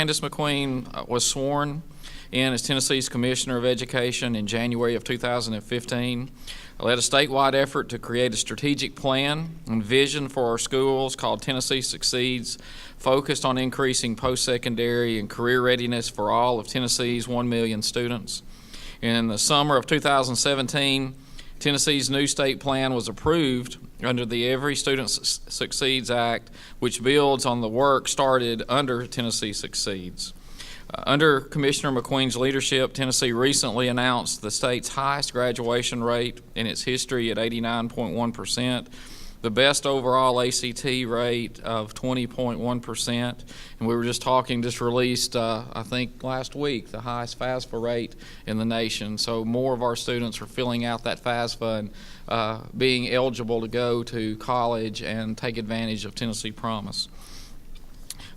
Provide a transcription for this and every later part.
Candice McQueen was sworn in as Tennessee's Commissioner of Education in January of 2015. I led a statewide effort to create a strategic plan and vision for our schools called Tennessee Succeeds, focused on increasing post-secondary and career readiness for all of Tennessee's 1 million students. In the summer of 2017, Tennessee's new state plan was approved under the Every Student Succeeds Act, which builds on the work started under Tennessee Succeeds. Under Commissioner McQueen's leadership, Tennessee recently announced the state's highest graduation rate in its history at 89.1%, the best overall ACT rate of 20.1%, and we were just released, I think last week, the highest FAFSA rate in the nation. So more of our students are filling out that FAFSA and being eligible to go to college and take advantage of Tennessee Promise.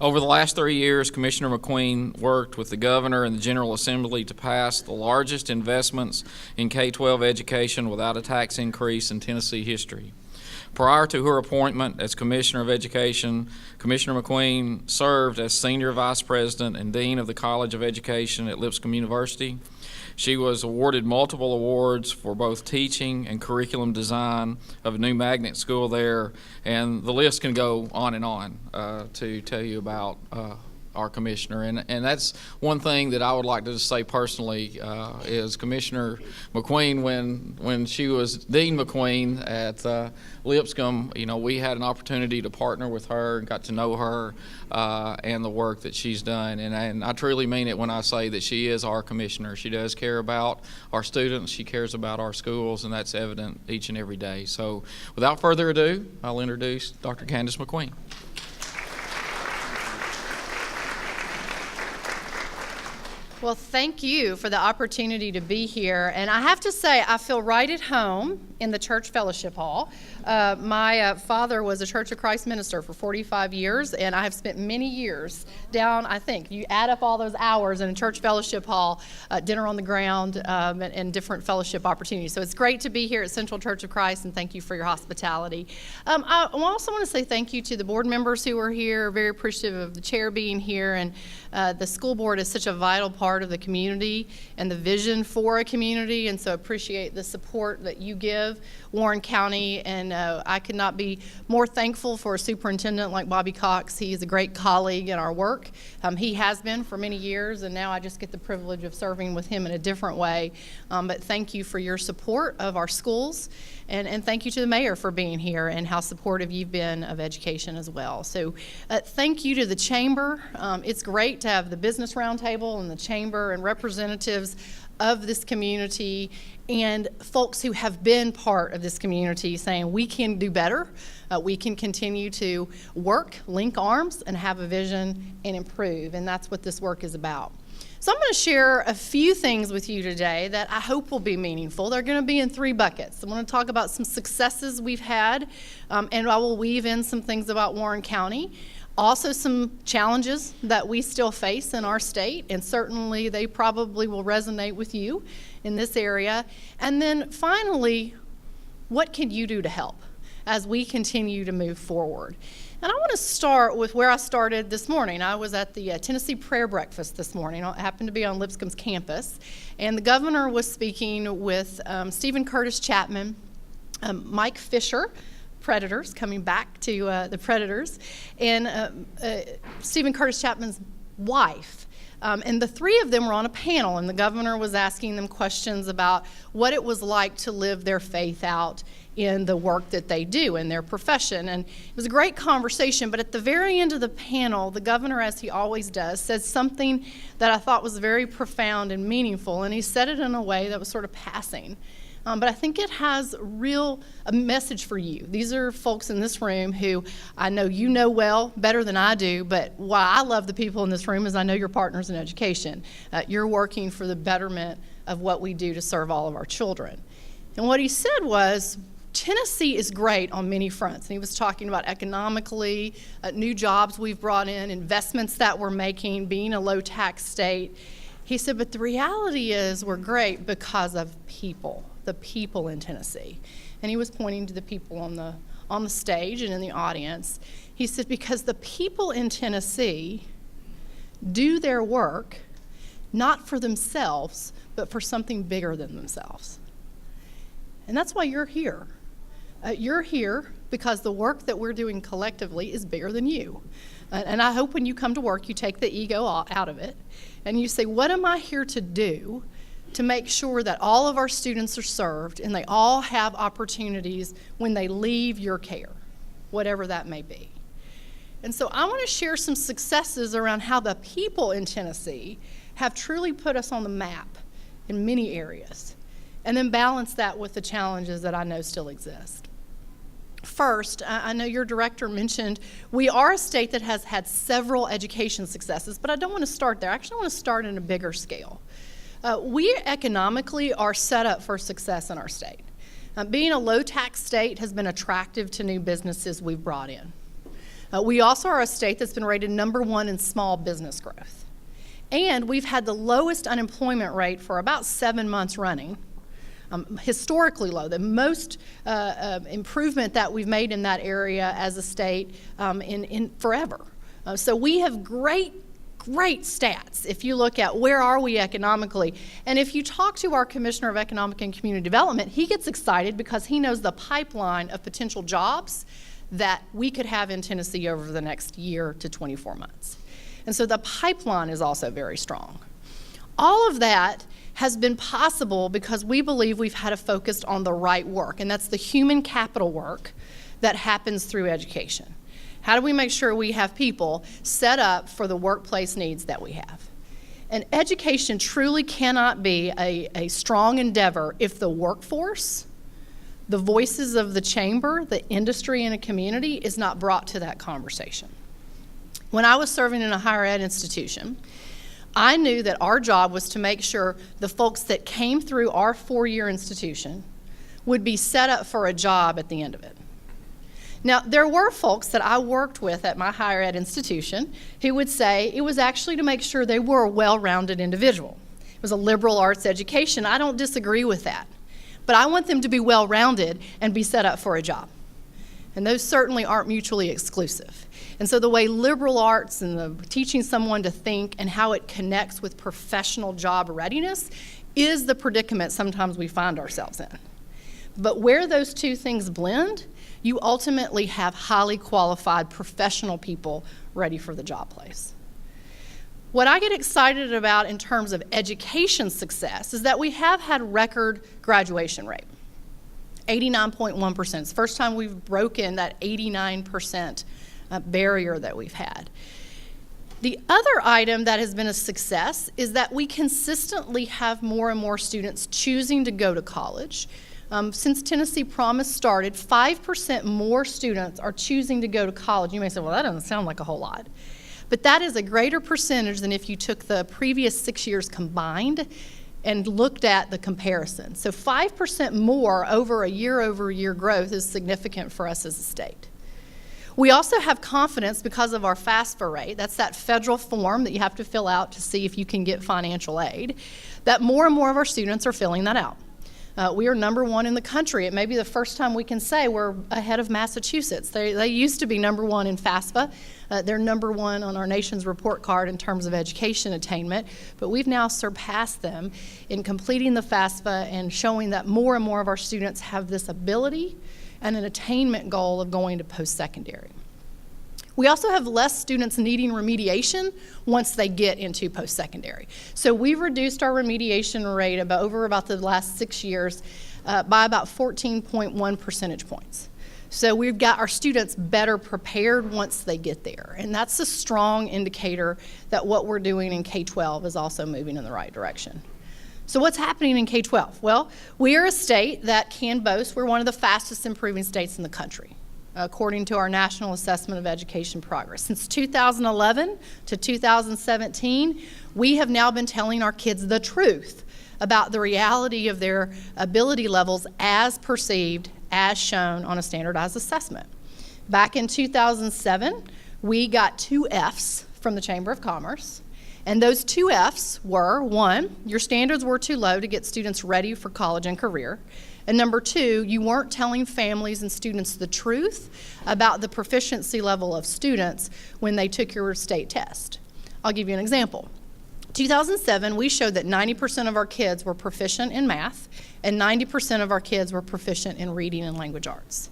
Over the last 3 years, Commissioner McQueen worked with the Governor and the General Assembly to pass the largest investments in K-12 education without a tax increase in Tennessee history. Prior to her appointment as Commissioner of Education, Commissioner McQueen served as Senior Vice President and Dean of the College of Education at Lipscomb University. She was awarded multiple awards for both teaching and curriculum design of a new magnet school there, and the list can go on and on to tell you about our commissioner. And that's one thing that I would like to just say personally is Commissioner McQueen, when she was Dean McQueen at Lipscomb, we had an opportunity to partner with her and got to know her and the work that she's done. And I truly mean it when I say that she is our commissioner. She does care about our students, she cares about our schools, and that's evident each and every day. So without further ado, I'll introduce Dr. Candice McQueen. Well, thank you for the opportunity to be here. And I have to say, I feel right at home in the church fellowship hall. My father was a Church of Christ minister for 45 years, and I have spent many years down, I think, you add up all those hours in a church fellowship hall, dinner on the ground, and different fellowship opportunities. So it's great to be here at Central Church of Christ, and thank you for your hospitality. I also want to say thank you to the board members who are here, very appreciative of the chair being here, and the school board is such a vital part of the community and the vision for a community, and so appreciate the support that you give Warren County, and I could not be more thankful for a superintendent like Bobby Cox. He is a great colleague in our work. He has been for many years, and now I just get the privilege of serving with him in a different way. But thank you for your support of our schools, and thank you to the mayor for being here and how supportive you've been of education as well. So thank you to the chamber. It's great to have the business roundtable and the chamber and representatives of this community and folks who have been part of this community saying we can do better, we can continue to work, link arms, and have a vision and improve, and that's what this work is about. So I'm going to share a few things with you today that I hope will be meaningful. They're going to be in three buckets. I want to talk about some successes we've had, and I will weave in some things about Warren County. Also some challenges that we still face in our state, and certainly they probably will resonate with you in this area. And then finally, what can you do to help as we continue to move forward? And I want to start with where I started this morning. I was at the Tennessee Prayer Breakfast this morning. I happened to be on Lipscomb's campus, and the governor was speaking with Stephen Curtis Chapman, Mike Fisher, Predators, coming back to the Predators, and Stephen Curtis Chapman's wife. And the three of them were on a panel, and the governor was asking them questions about what it was like to live their faith out in the work that they do in their profession. And it was a great conversation, but at the very end of the panel, the governor, as he always does, said something that I thought was very profound and meaningful, and he said it in a way that was sort of passing. But I think it has a message for you. These are folks in this room who I know you know well, better than I do, but why I love the people in this room is I know you're partners in education. You're working for the betterment of what we do to serve all of our children. And what he said was, Tennessee is great on many fronts. And he was talking about economically, new jobs we've brought in, investments that we're making, being a low-tax state. He said, but the reality is we're great because of people. The people in Tennessee. And he was pointing to the people on the stage and in the audience. He said, because the people in Tennessee do their work not for themselves, but for something bigger than themselves. And that's why you're here. You're here because the work that we're doing collectively is bigger than you. And I hope when you come to work, you take the ego out of it, and you say, what am I here to do to make sure that all of our students are served and they all have opportunities when they leave your care, whatever that may be. And so I want to share some successes around how the people in Tennessee have truly put us on the map in many areas, and then balance that with the challenges that I know still exist. First, I know your director mentioned we are a state that has had several education successes, but I don't want to start there. I actually want to start in a bigger scale. We economically are set up for success in our state. Being a low-tax state has been attractive to new businesses we've brought in. We also are a state that's been rated #1 in small business growth. And we've had the lowest unemployment rate for about 7 months running, historically low, the most improvement that we've made in that area as a state in forever. So we have great stats if you look at where are we economically. And if you talk to our Commissioner of Economic and Community Development, he gets excited because he knows the pipeline of potential jobs that we could have in Tennessee over the next year to 24 months. And so the pipeline is also very strong. All of that has been possible because we believe we've had a focus on the right work, and that's the human capital work that happens through education. How do we make sure we have people set up for the workplace needs that we have? And education truly cannot be a strong endeavor if the workforce, the voices of the chamber, the industry, and a community is not brought to that conversation. When I was serving in a higher ed institution, I knew that our job was to make sure the folks that came through our 4-year institution would be set up for a job at the end of it. Now, there were folks that I worked with at my higher ed institution who would say it was actually to make sure they were a well-rounded individual. It was a liberal arts education. I don't disagree with that. But I want them to be well-rounded and be set up for a job. And those certainly aren't mutually exclusive. And so the way liberal arts and teaching someone to think and how it connects with professional job readiness is the predicament sometimes we find ourselves in. But where those two things blend, you ultimately have highly qualified professional people ready for the job place. What I get excited about in terms of education success is that we have had record graduation rate, 89.1%. It's the first time we've broken that 89% barrier that we've had. The other item that has been a success is that we consistently have more and more students choosing to go to college. Since Tennessee Promise started, 5% more students are choosing to go to college. You may say, well, that doesn't sound like a whole lot. But that is a greater percentage than if you took the previous 6 years combined and looked at the comparison. So 5% more over a year-over-year growth is significant for us as a state. We also have confidence because of our FAFSA rate, that's that federal form that you have to fill out to see if you can get financial aid, that more and more of our students are filling that out. We are #1 in the country. It may be the first time we can say we're ahead of Massachusetts. They used to be #1 in FAFSA. They're #1 on our nation's report card in terms of education attainment, but we've now surpassed them in completing the FAFSA and showing that more and more of our students have this ability and an attainment goal of going to post-secondary. We also have less students needing remediation once they get into post-secondary. So we've reduced our remediation rate over about the last 6 years by about 14.1 percentage points. So we've got our students better prepared once they get there. And that's a strong indicator that what we're doing in K-12 is also moving in the right direction. So what's happening in K-12? Well, we are a state that can boast we're one of the fastest improving states in the country, according to our National Assessment of Education Progress. Since 2011 to 2017, we have now been telling our kids the truth about the reality of their ability levels as perceived, as shown on a standardized assessment. Back in 2007, we got 2 Fs from the Chamber of Commerce. And those 2 Fs were, 1, your standards were too low to get students ready for college and career. And number 2, you weren't telling families and students the truth about the proficiency level of students when they took your state test. I'll give you an example. 2007, we showed that 90% of our kids were proficient in math and 90% of our kids were proficient in reading and language arts.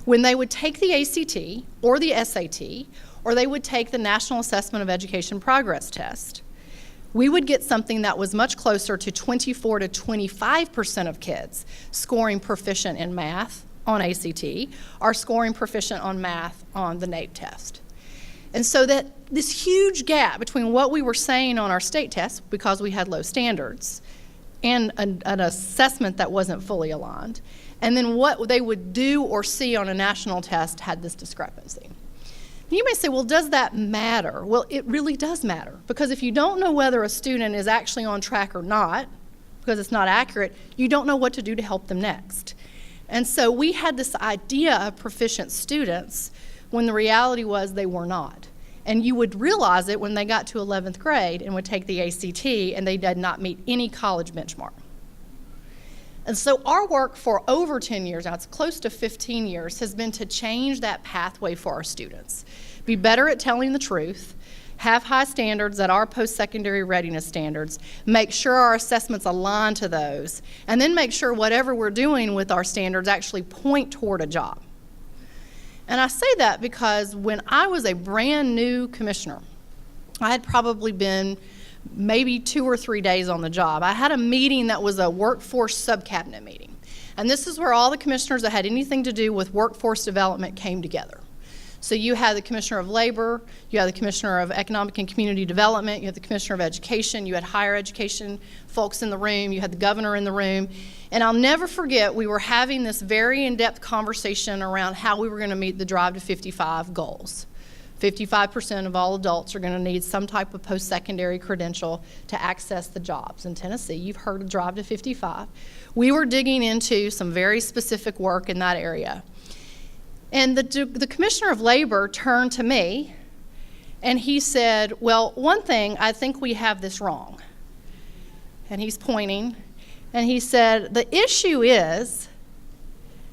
When they would take the ACT or the SAT, or they would take the National Assessment of Education Progress Test, we would get something that was much closer to 24 to 25% of kids scoring proficient in math on ACT or scoring proficient on math on the NAEP test. And so that this huge gap between what we were saying on our state tests, because we had low standards, and an assessment that wasn't fully aligned, and then what they would do or see on a national test had this discrepancy. You may say, well, does that matter? Well, it really does matter, because if you don't know whether a student is actually on track or not, because it's not accurate, you don't know what to do to help them next. And so we had this idea of proficient students when the reality was they were not. And you would realize it when they got to 11th grade and would take the ACT and they did not meet any college benchmark. And so our work for over 10 years, now it's close to 15 years, has been to change that pathway for our students. Be better at telling the truth, have high standards that are post-secondary readiness standards, make sure our assessments align to those, and then make sure whatever we're doing with our standards actually point toward a job. And I say that because when I was a brand new commissioner, I had probably been maybe 2 or 3 days on the job. I had a meeting that was a workforce sub-cabinet meeting. And this is where all the commissioners that had anything to do with workforce development came together. So you had the Commissioner of Labor, you had the Commissioner of Economic and Community Development, you had the Commissioner of Education, you had higher education folks in the room, you had the governor in the room. And I'll never forget, we were having this very in-depth conversation around how we were going to meet the Drive to 55 goals. 55% of all adults are going to need some type of post-secondary credential to access the jobs in Tennessee. You've heard of Drive to 55. We were digging into some very specific work in that area. And the Commissioner of Labor turned to me and he said, well, one thing, I think we have this wrong. And he's pointing and he said, the issue is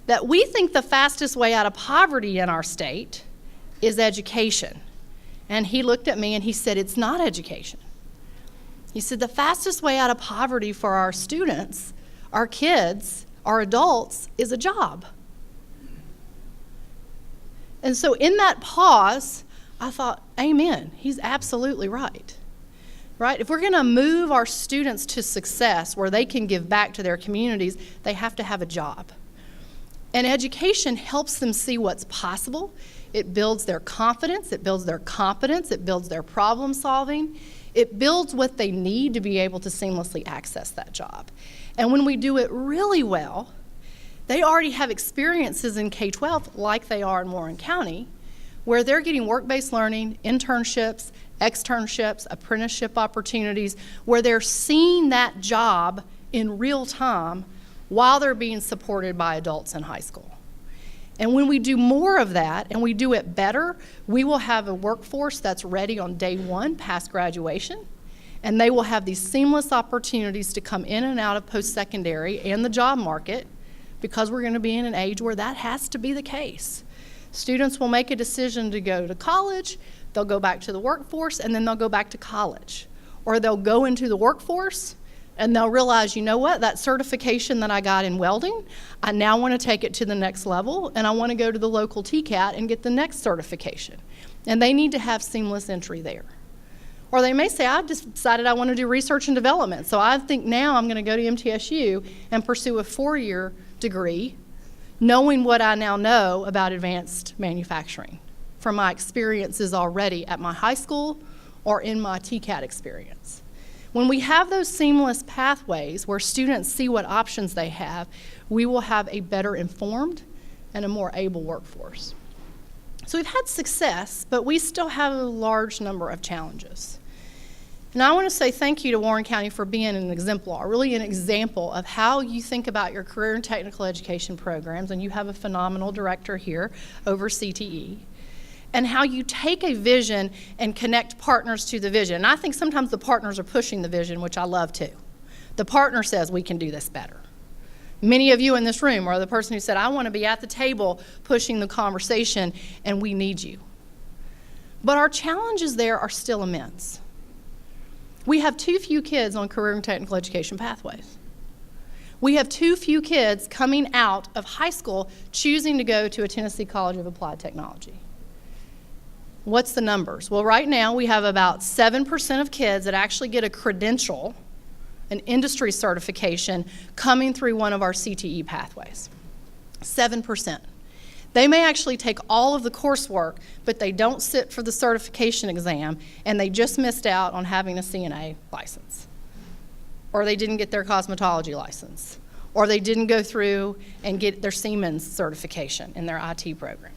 that we think the fastest way out of poverty in our state is education. And he looked at me and he said, it's not education. He said, the fastest way out of poverty for our students, our kids, our adults, is a job. And so in that pause, I thought, amen, he's absolutely right. Right? If we're going to move our students to success where they can give back to their communities, they have to have a job. And education helps them see what's possible. It builds their confidence, it builds their competence, it builds their problem solving. It builds what they need to be able to seamlessly access that job. And when we do it really well, they already have experiences in K-12 like they are in Warren County, where they're getting work-based learning, internships, externships, apprenticeship opportunities, where they're seeing that job in real time while they're being supported by adults in high school. And when we do more of that and we do it better, we will have a workforce that's ready on day one past graduation, and they will have these seamless opportunities to come in and out of post-secondary and the job market, because we're going to be in an age where that has to be the case. Students will make a decision to go to college, they'll go back to the workforce, and then they'll go back to college. Or they'll go into the workforce and they'll realize, you know what, that certification that I got in welding, I now want to take it to the next level, and I want to go to the local TCAT and get the next certification. And they need to have seamless entry there. Or they may say, I've just decided I want to do research and development, so I think now I'm going to go to MTSU and pursue a 4-year degree, knowing what I now know about advanced manufacturing from my experiences already at my high school or in my TCAT experience. When we have those seamless pathways where students see what options they have, we will have a better informed and a more able workforce. So we've had success, but we still have a large number of challenges. And I want to say thank you to Warren County for being an exemplar, really an example of how you think about your career and technical education programs, and you have a phenomenal director here over CTE, and how you take a vision and connect partners to the vision. And I think sometimes the partners are pushing the vision, which I love too. The partner says we can do this better. Many of you in this room are the person who said, I want to be at the table pushing the conversation, and we need you. But our challenges there are still immense. We have too few kids on career and technical education pathways. We have too few kids coming out of high school choosing to go to a Tennessee College of Applied Technology. What's the numbers? Well, right now we have about 7% of kids that actually get a credential, an industry certification, coming through one of our CTE pathways. 7%. They may actually take all of the coursework, but they don't sit for the certification exam, and they just missed out on having a CNA license. Or they didn't get their cosmetology license. Or they didn't go through and get their Siemens certification in their IT program.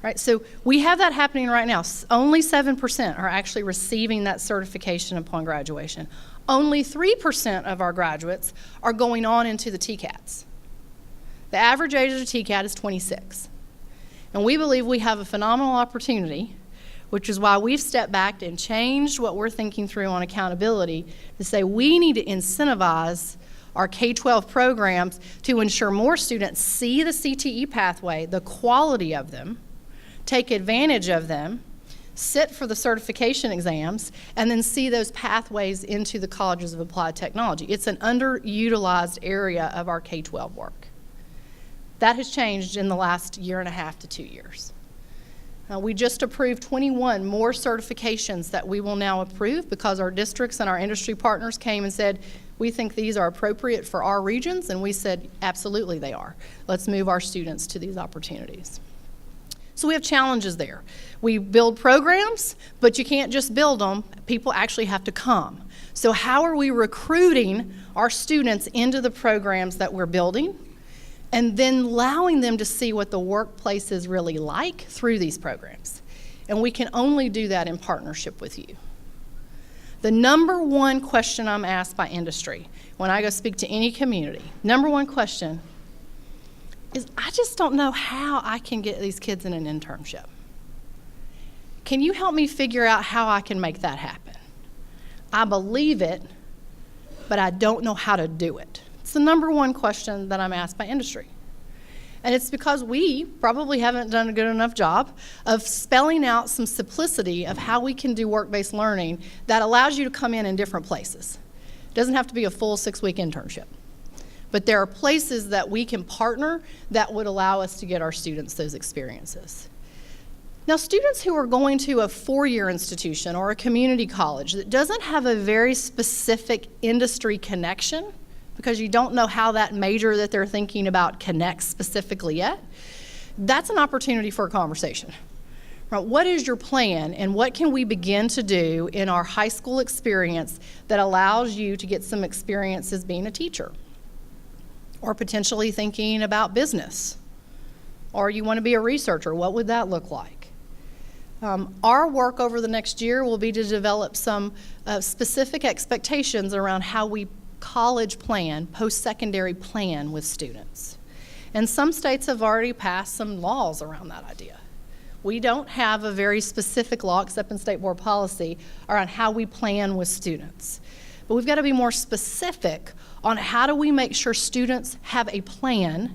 Right? So we have that happening right now. Only 7% are actually receiving that certification upon graduation. Only 3% of our graduates are going on into the TCATs. The average age of the TCAT is 26. And we believe we have a phenomenal opportunity, which is why we've stepped back and changed what we're thinking through on accountability to say we need to incentivize our K-12 programs to ensure more students see the CTE pathway, the quality of them, take advantage of them, sit for the certification exams, and then see those pathways into the colleges of applied technology. It's an underutilized area of our K-12 work. That has changed in the last year and a half to 2 years. We just approved 21 more certifications that we will now approve because our districts and our industry partners came and said, we think these are appropriate for our regions, and we said, absolutely they are. Let's move our students to these opportunities. So we have challenges there. We build programs, but you can't just build them. People actually have to come. So how are we recruiting our students into the programs that we're building and then allowing them to see what the workplace is really like through these programs? And we can only do that in partnership with you. The number one question I'm asked by industry when I go speak to any community, number one question is, I just don't know how I can get these kids in an internship. Can you help me figure out how I can make that happen? I believe it, but I don't know how to do it. It's the number one question that I'm asked by industry. And it's because we probably haven't done a good enough job of spelling out some simplicity of how we can do work-based learning that allows you to come in different places. It doesn't have to be a full 6-week internship. But there are places that we can partner that would allow us to get our students those experiences. Now, students who are going to a 4-year institution or a community college that doesn't have a very specific industry connection, because you don't know how that major that they're thinking about connects specifically yet, that's an opportunity for a conversation. Right? What is your plan, and what can we begin to do in our high school experience that allows you to get some experience as being a teacher? Or potentially thinking about business, or you want to be a researcher, what would that look like? Our work over the next year will be to develop some specific expectations around how we college plan, post-secondary plan with students. And some states have already passed some laws around that idea. We don't have a very specific law, except in state board policy, around how we plan with students. But we've got to be more specific on how do we make sure students have a plan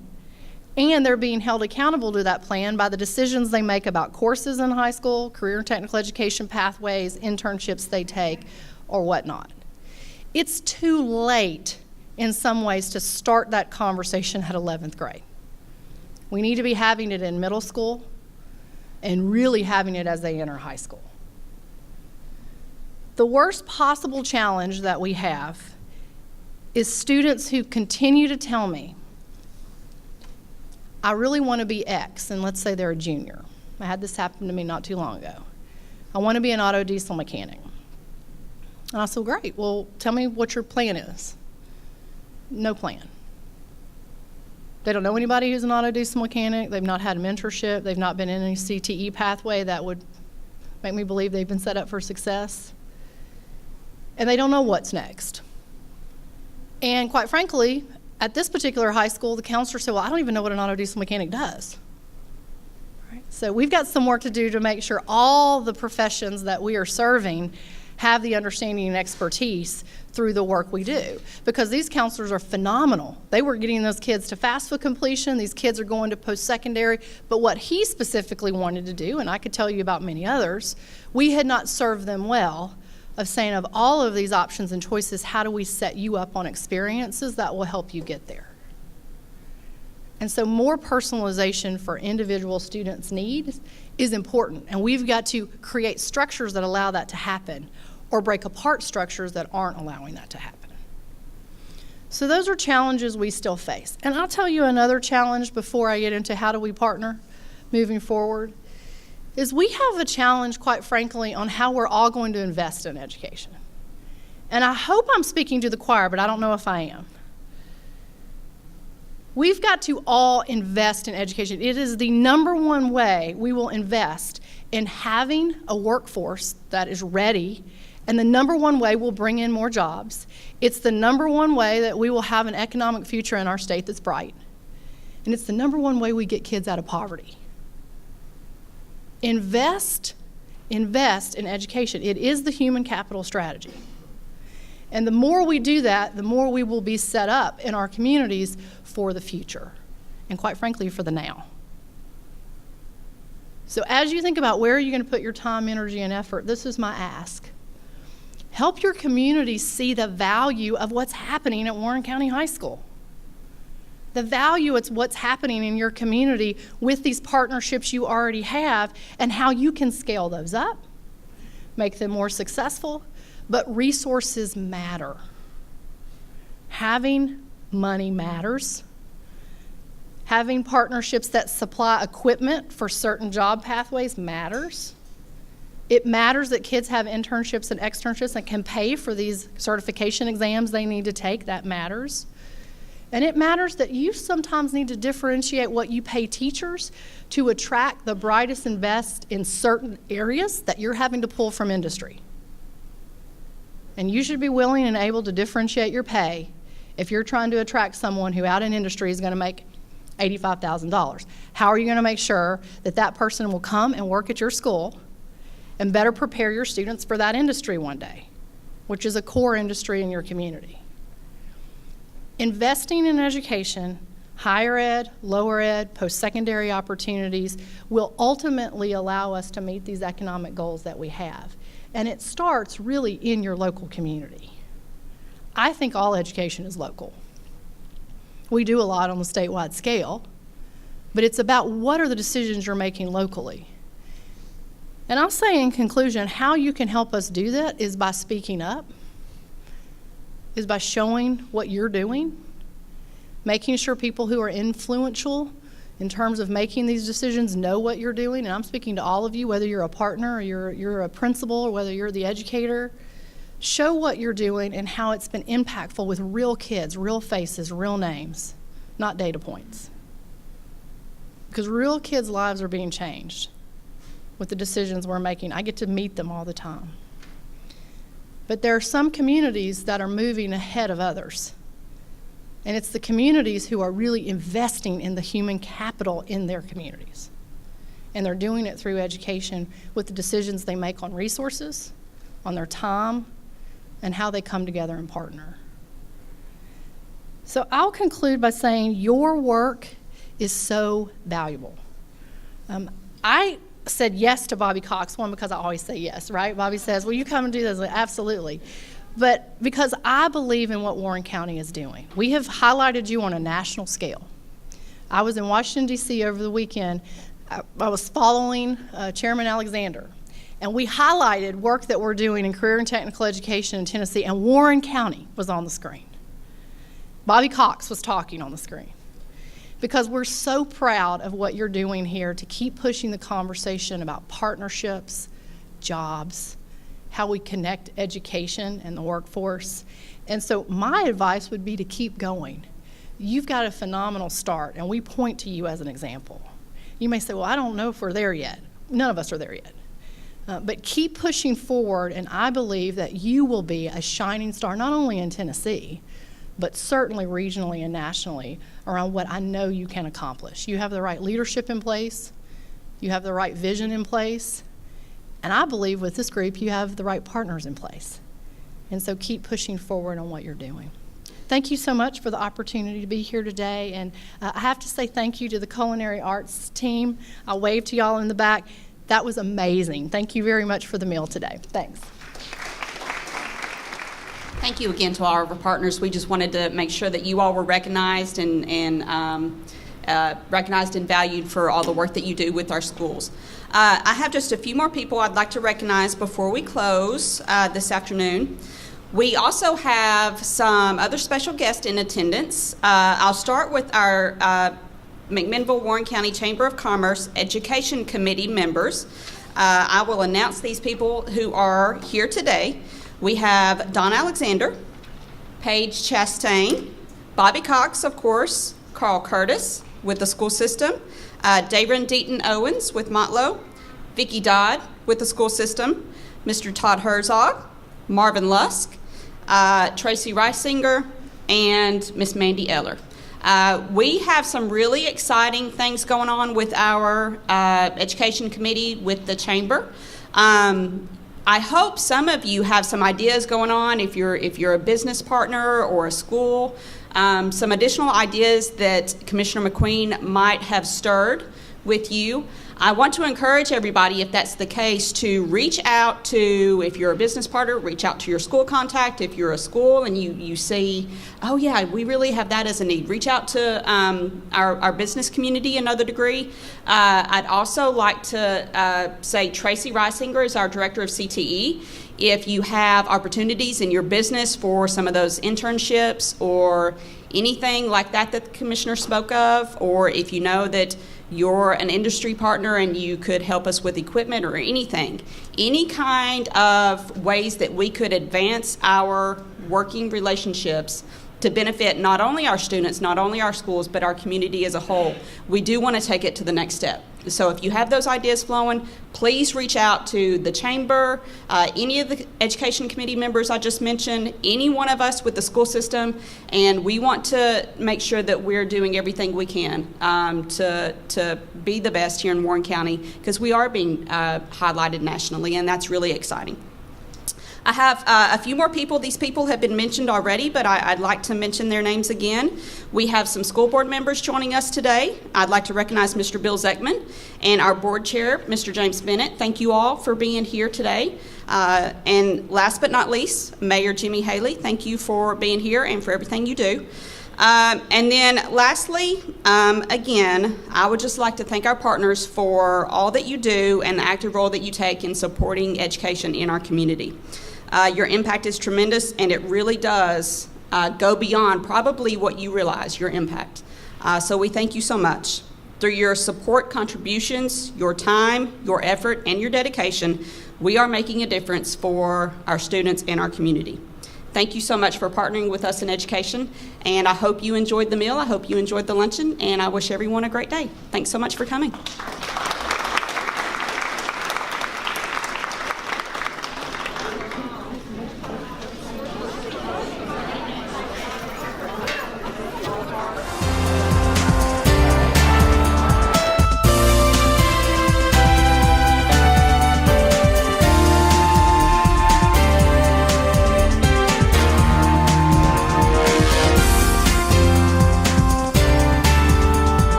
and they're being held accountable to that plan by the decisions they make about courses in high school, career and technical education pathways, internships they take, or whatnot. It's too late in some ways to start that conversation at 11th grade. We need to be having it in middle school and really having it as they enter high school. The worst possible challenge that we have is students who continue to tell me, I really want to be X, and let's say they're a junior. I had this happen to me not too long ago. I want to be an auto diesel mechanic. And I said, great, well, tell me what your plan is. No plan. They don't know anybody who's an auto diesel mechanic. They've not had a mentorship. They've not been in any CTE pathway that would make me believe they've been set up for success. And they don't know what's next. And quite frankly, at this particular high school, the counselor said, well, I don't even know what an auto diesel mechanic does. Right? So we've got some work to do to make sure all the professions that we are serving have the understanding and expertise through the work we do. Because these counselors are phenomenal. They were getting those kids to FAFSA completion. These kids are going to post-secondary. But what he specifically wanted to do, and I could tell you about many others, we had not served them well of saying, of all of these options and choices, how do we set you up on experiences that will help you get there? And so more personalization for individual students' needs is important, and we've got to create structures that allow that to happen, or break apart structures that aren't allowing that to happen. So those are challenges we still face. And I'll tell you another challenge before I get into how do we partner moving forward, is we have a challenge, quite frankly, on how we're all going to invest in education. And I hope I'm speaking to the choir, but I don't know if I am. We've got to all invest in education. It is the number one way we will invest in having a workforce that is ready, and the number one way we'll bring in more jobs. It's the number one way that we will have an economic future in our state that's bright. And it's the number one way we get kids out of poverty. Invest in education. It is the human capital strategy. And the more we do that, the more we will be set up in our communities for the future, and quite frankly, for the now. So as you think about where are you going to put your time, energy, and effort, this is my ask. Help your community see the value of what's happening at Warren County High School. The value of what's happening in your community with these partnerships you already have, and how you can scale those up, make them more successful. But resources matter. Having money matters. Having partnerships that supply equipment for certain job pathways matters. It matters that kids have internships and externships and can pay for these certification exams they need to take. That matters. And it matters that you sometimes need to differentiate what you pay teachers to attract the brightest and best in certain areas that you're having to pull from industry. And you should be willing and able to differentiate your pay if you're trying to attract someone who out in industry is going to make $85,000. How are you going to make sure that that person will come and work at your school and better prepare your students for that industry one day, which is a core industry in your community? Investing in education, higher ed, lower ed, post-secondary opportunities will ultimately allow us to meet these economic goals that we have. And it starts really in your local community. I think all education is local. We do a lot on the statewide scale, but it's about what are the decisions you're making locally. And I'll say in conclusion, how you can help us do that is by speaking up, is by showing what you're doing, making sure people who are influential in terms of making these decisions know what you're doing. And I'm speaking to all of you, whether you're a partner or you're a principal or whether you're the educator. Show what you're doing and how it's been impactful with real kids, real faces, real names, not data points. Because real kids' lives are being changed with the decisions we're making. I get to meet them all the time. But there are some communities that are moving ahead of others. And it's the communities who are really investing in the human capital in their communities. And they're doing it through education with the decisions they make on resources, on their time, and how they come together and partner. So I'll conclude by saying your work is so valuable. I said yes to Bobby Cox, one, because I always say yes, right? Bobby says, will you come and do this? Like, absolutely. But because I believe in what Warren County is doing. We have highlighted you on a national scale. I was in Washington, D.C. over the weekend. I was following Chairman Alexander, and we highlighted work that we're doing in career and technical education in Tennessee, and Warren County was on the screen. Bobby Cox was talking on the screen. Because we're so proud of what you're doing here to keep pushing the conversation about partnerships, jobs, how we connect education and the workforce. And so my advice would be to keep going. You've got a phenomenal start, and we point to you as an example. You may say, well, I don't know if we're there yet. None of us are there yet. But keep pushing forward, and I believe that you will be a shining star, not only in Tennessee, but certainly regionally and nationally around what I know you can accomplish. You have the right leadership in place. You have the right vision in place. And I believe with this group, you have the right partners in place. And so keep pushing forward on what you're doing. Thank you so much for the opportunity to be here today. And I have to say thank you to the culinary arts team. I waved to y'all in the back. That was amazing. Thank you very much for the meal today. Thanks. thank you again to all of our partners. We just wanted to make sure that you all were recognized and recognized and valued for all the work that you do with our schools. I have just a few more people I'd like to recognize before we close this afternoon. We also have some other special guests in attendance. I'll start with our McMinnville-Warren County Chamber of Commerce Education Committee members. I will announce these people who are here today. We have Don Alexander, Paige Chastain, Bobby Cox, of course, Carl Curtis with the school system, Dayron Deaton Owens with Motlow, Vicki Dodd with the school system, Mr. Todd Herzog, Marvin Lusk, Tracy Reisinger, and Miss Mandy Eller. We have some really exciting things going on with our education committee with the chamber. I hope some of you have some ideas going on if you're a business partner or a school, some additional ideas that Commissioner McQueen might have stirred with you. I want to encourage everybody, if that's the case, to reach out to, if you're a business partner, reach out to your school contact. If you're a school and you see, oh yeah, we really have that as a need, reach out to our business community another degree. I'd also like to say Tracy Reisinger is our director of CTE. If you have opportunities in your business for some of those internships or anything like that that the commissioner spoke of, or if you know that you're an industry partner and you could help us with equipment or anything, any kind of ways that we could advance our working relationships to benefit not only our students, not only our schools, but our community as a whole. We do want to take it to the next step. So if you have those ideas flowing, please reach out to the chamber, any of the education committee members I just mentioned, any one of us with the school system, and we want to make sure that we're doing everything we can to be the best here in Warren County, because we are being highlighted nationally, and that's really exciting. I have a few more people. These people have been mentioned already, but I'd like to mention their names again. We have some school board members joining us today. I'd like to recognize Mr. Bill Zeckman and our board chair, Mr. James Bennett. Thank you all for being here today. And last but not least, Mayor Jimmy Haley. Thank you for being here and for everything you do. And then lastly, again, I would just like to thank our partners for all that you do and the active role that you take in supporting education in our community. Your impact is tremendous, and it really does go beyond probably what you realize, your impact. So we thank you so much. Through your support, contributions, your time, your effort, and your dedication, we are making a difference for our students and our community. Thank you so much for partnering with us in education, and I hope you enjoyed the meal. I hope you enjoyed the luncheon, and I wish everyone a great day. Thanks so much for coming.